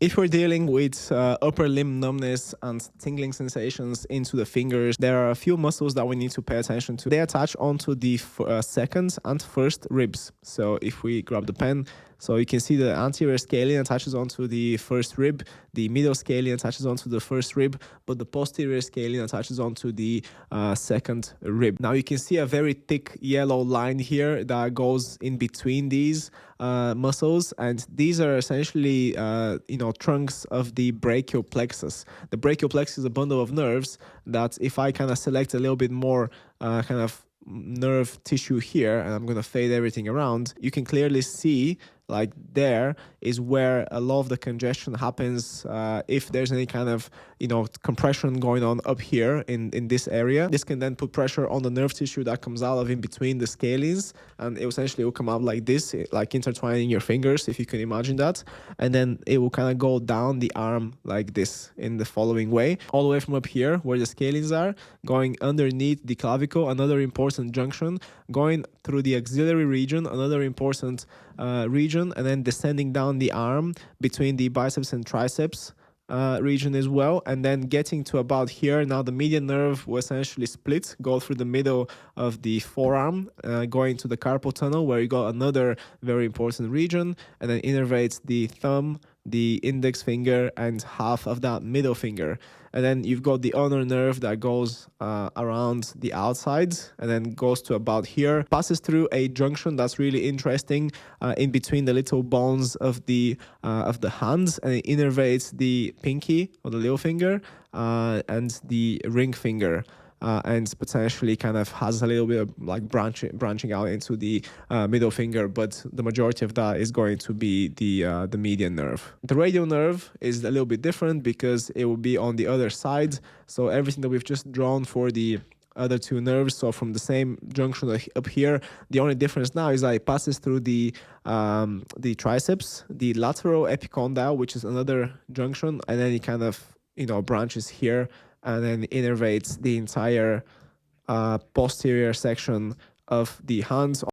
If we're dealing with upper limb numbness and tingling sensations into the fingers, there are a few muscles that we need to pay attention to. They attach onto the second and first ribs. So if we grab the pen, so you can see the anterior scalene attaches onto the first rib, the middle scalene attaches onto the first rib, but the posterior scalene attaches onto the second rib. Now you can see a very thick yellow line here that goes in between these muscles, and these are essentially trunks of the brachial plexus. The brachial plexus is a bundle of nerves that, if I kind of select a little bit more kind of nerve tissue here, and I'm going to fade everything around, you can clearly see like there is where a lot of the congestion happens. If there's any kind of compression going on up here in this area, this can then put pressure on the nerve tissue that comes out of in between the scalenes, and it essentially will come out like this, like intertwining your fingers, if you can imagine that, and then it will kind of go down the arm like this in the following way, all the way from up here where the scalenes are, going underneath the clavicle, another important junction, going through the axillary region, another important region, and then descending down the arm between the biceps and triceps region as well, and then getting to about here. Now the median nerve will essentially split, go through the middle of the forearm, going to the carpal tunnel, where you got another very important region, and then innervates the thumb, the index finger, and half of that middle finger. And then you've got the ulnar nerve that goes around the outside and then goes to about here, passes through a junction that's really interesting in between the little bones of the hands, and it innervates the pinky or the little finger and the ring finger. And potentially kind of has a little bit of like branching out into the middle finger, but the majority of that is going to be the median nerve. The radial nerve is a little bit different because it will be on the other side. So everything that we've just drawn for the other two nerves, so from the same junction up here, the only difference now is that it passes through the triceps, the lateral epicondyle, which is another junction, and then it kind of branches here, and then innervates the entire posterior section of the hands.